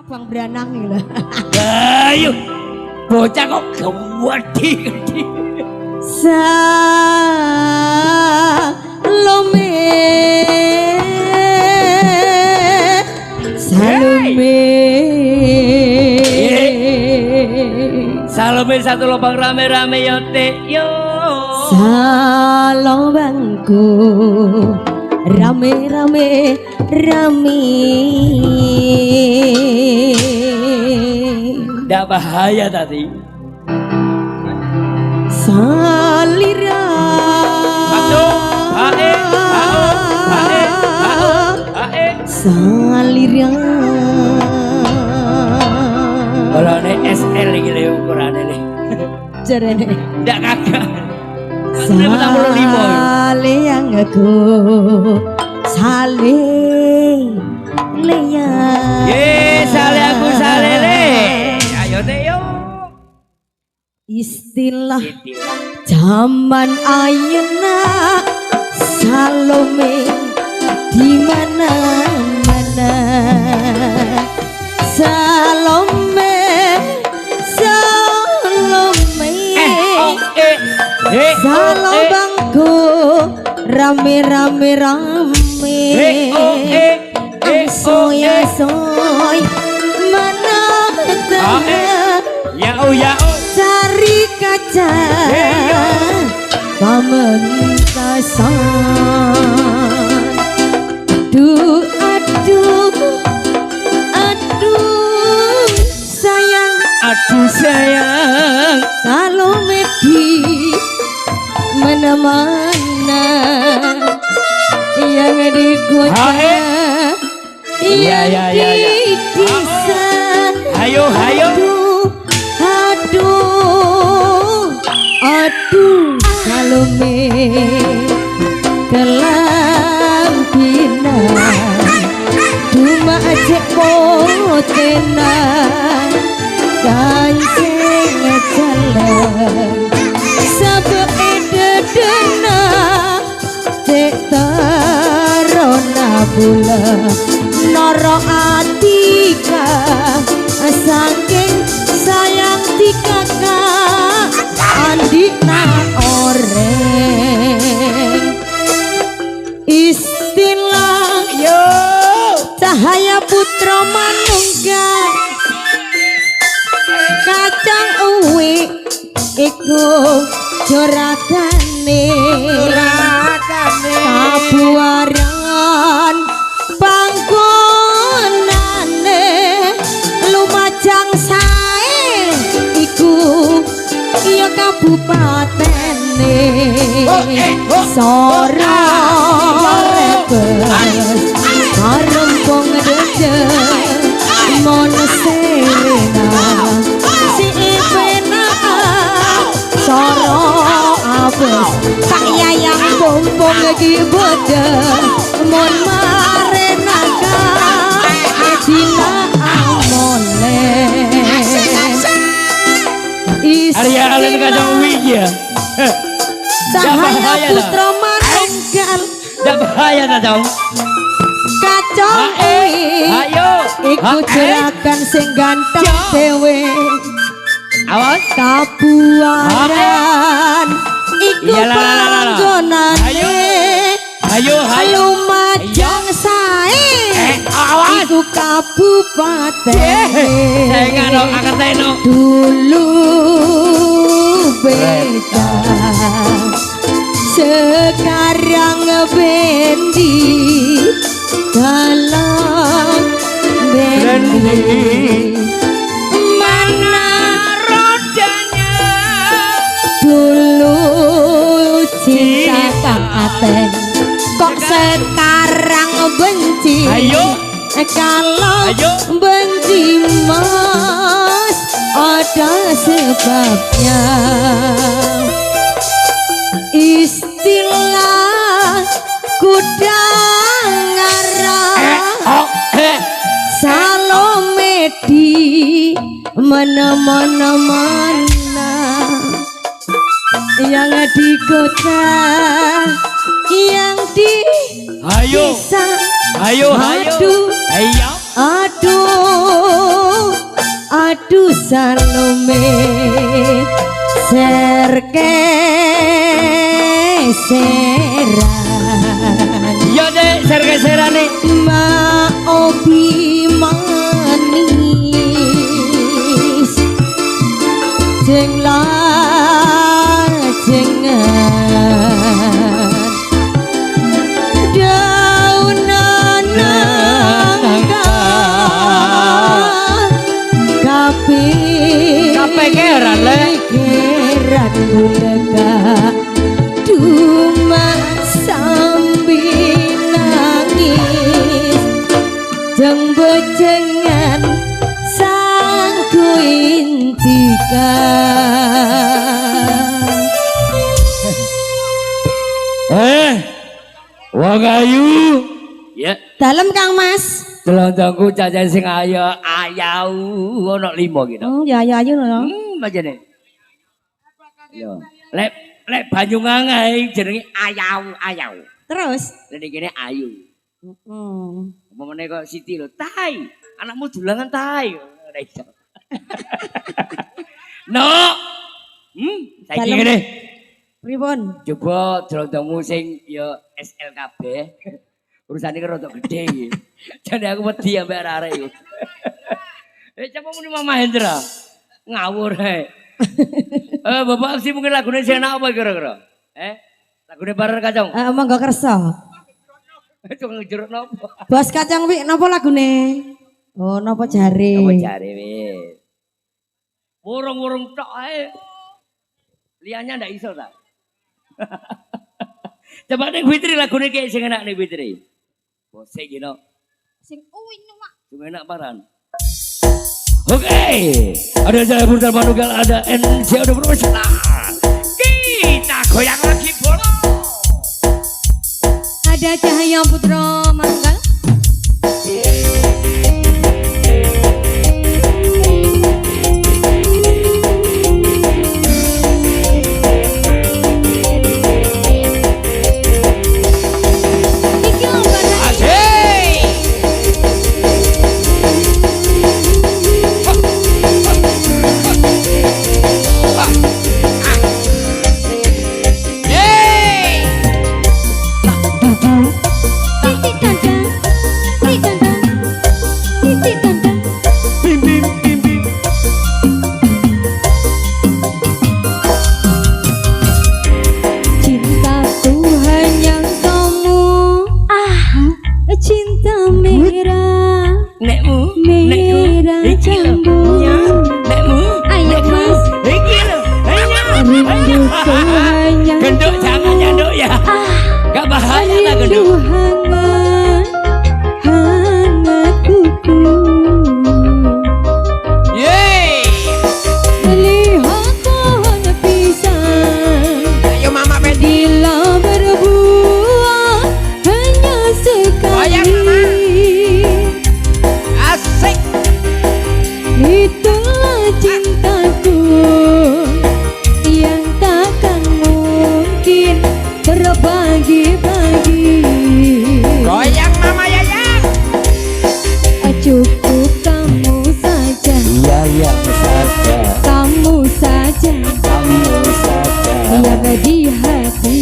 abang beranang nih lah. Ayo, bocah kok gede. Salome, Salome satu lubang rame-rame yo te yo. Salobangku rame. Nggak bahaya tadi. Salira. Salira. Kalau ini SL lagi le ukurannya nih. Jarene. Nggak kakak. Sale yang aku sale leya. Sale aku sale le. Ayo deh yo. Istilah zaman ayeuna Salome di mana-mana. Salome Salobangku rame. Soy mana ya cari kaca pamentasan. Aduh sayang Salome di mana-mana yang digoda yang didisa. Ayo aduh Salome kelampinan cuma cek potenan kancing jalan sabededena cek tarona bula noro atika saking sayang tikaka andikna oreng. Istilah yo cahaya putra manunggal kacang uwi iku jorakane kabuaran panggonane lumajang sae iku iya kabupatene Sora Rebes Karempong Dedeng Moneserena si Ipena Sora Abes tak yayang pompong lagi bedeng mon marenaka Edina Amone Arya Alen kadang wiji ya. Cahaya putra manunggal Nggak bahaya tak dong. kacang Ayo ikut jerakan sing ganteng dewe awas kabuaran iku panggonane ayo lumajang sae awas iku kabupaten saya nggak akan teno dulu beda sekarang bendi dalam bendi mana rodanya dulu cinta kang aten kok sekarang benci kalau benci mas ada sebabnya. Istilah kuda ngarah Salome di mana-mana yang digoda yang di ayo bisa ayo aduh aduh salome serke seran Yo dek ser-geseran nih. ma obi manis jenglar jengan daunan nangka kape keran le keran lega cuma sambil nangis jeng bojengan sang kuintika wong ayu ya dalam Kang Mas telontonku cacahe sing ayu ayau ono 5 gitu ya ayu lho majane yo lek banyu ngangai jenenge ayau terus lek kene ayu Mamane kok Siti lho, tai. Anakmu dulangan tai. Ora iso. No. Saiki ngene. Pripun? Coba drondongmu sing ya SLKB. Urusane karo rada gedhe iki. Jane aku wedi ambek arek iki. Coba muni Mama Hendra. Ngawur ae. Bapak sih mungkin lagune sing enak apa kira-kira? Lagune Bareng Kacang. Monggo kersa. Cuma ngejeruk nopo. Bos Kacang wi napa lagune? Oh, napa jare? Napa jare wis. Wurung-wurung tok ae. Liyane ndak iso ta. Coba ning Fitri lagune ki sing enak ning Fitri. Bose iki no. Sing uwin-uwak. Sing enak paran. Oke. Ada Jaya Brutal Manugal, ada NJ udah profesional. Kita goyang lagi bola. Ada Cahaya Putra Manggal. Genduk jangan nyanduk ya. Gak bahaya lah genduk. Hangat kuku. Yeay. Melihat pohon pisang. Ayo Mama Pedi. Bila berbuah hanya sekali. Asik. Itulah cintaku yang takkan mungkin terbagi-bagi. Goyang Mama Yayang. Cukup kamu saja. Yayang saja. Kamu saja. Kamu saja. Yang di hati.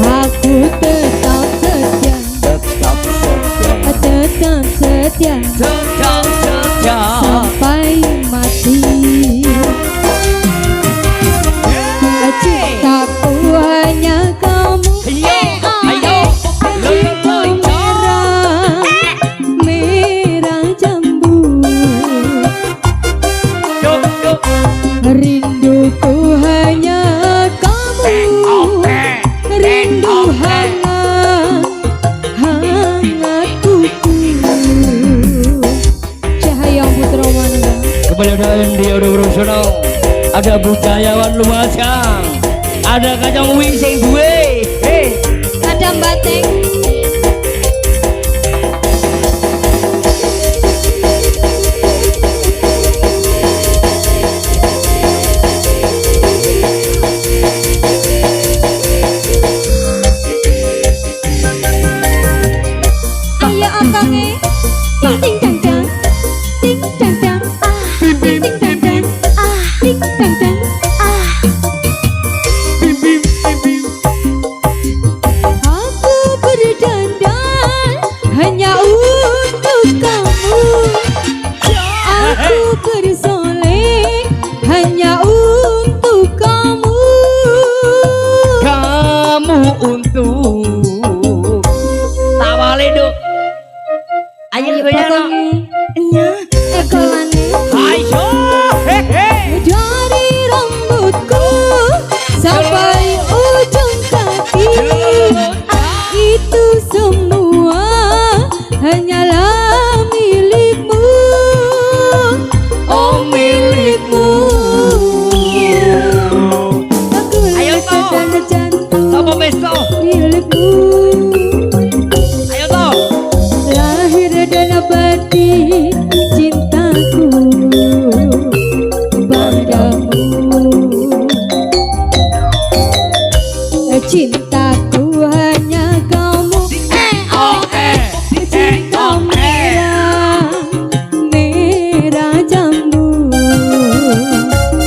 Aku tetap setia. Tetap setia. Tetap setia. Tetap setia. Sampai mati. Cintaku hanya kamu. Ayo. Merah jambu. Rinduku hanya kamu. Rindu hangat, hangat kuku. Cahaya Putra Manugal. Kembali ada Indi udah profesional. Ada budayawan Lumajang. Ada Kacang Wing sing duwe. Ada Bateng. Iya akange Ting ting tang tang. Ting tang tang. Ah. Ting ting tang tang. Ah. Ting tang tang. Ah. Aku berdandan hanya untuk kamu. Aku bersolek hanya untuk kamu. Kamu untuk tawale duk. Ayo goyang. Nya. Ekolane Ayo. Hehe. dari rambutku sampai ujung kaki. Itu semua hanyalah milikmu. Oh milikmu. Aku Ayo, rasa toh. dan jantung Sapa pesta? milikmu. Ayo toh. Lahir dan abadi cintaku padamu. Cintaku hanya kamu. Cinta merah, merah jambu.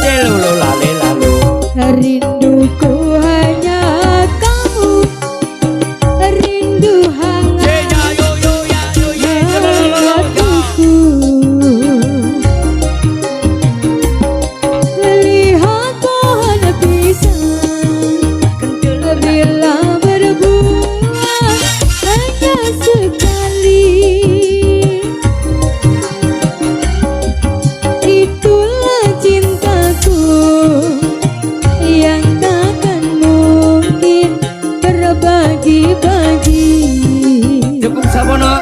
Lelo lale lalu. Rinduku hanya kamu. Rindu hangat Yo yo ya yo ye. hatiku. Lihat pohon pisang bila berbuah hanya sekali. Itulah cintaku yang takkan mungkin berbagi-bagi. Cukup sabono.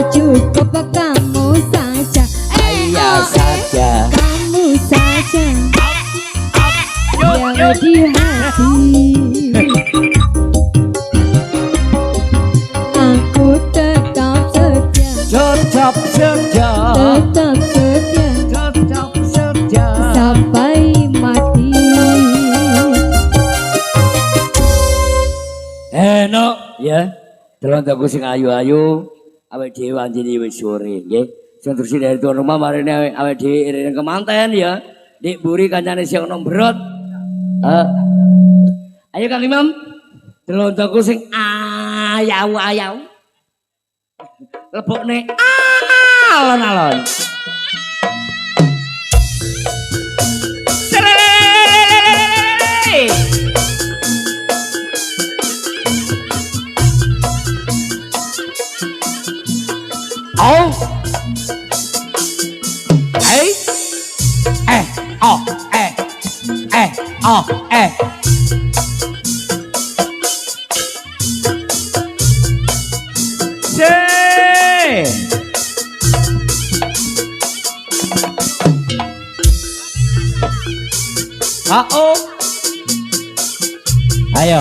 Cukup kamu saja. Iya saja. Kamu saja Yo yang yo. di hati. Aku tetap setia, Tetap setia. tetap setia Tetap setia. sampai mati. Enak ya. Dalam aku sing ayu-ayu awake dhewe anjene wis sore nggih. Sing terus dari tuan rumah marine awake dhewe iring kemanten ya. Dik buri kancane sing ono mbrot. Ayo Kang Imam. Dalam aku sing ayau-ayau. Lebokne alon-alon. Serere. Oh. Oh, oh, Ayo.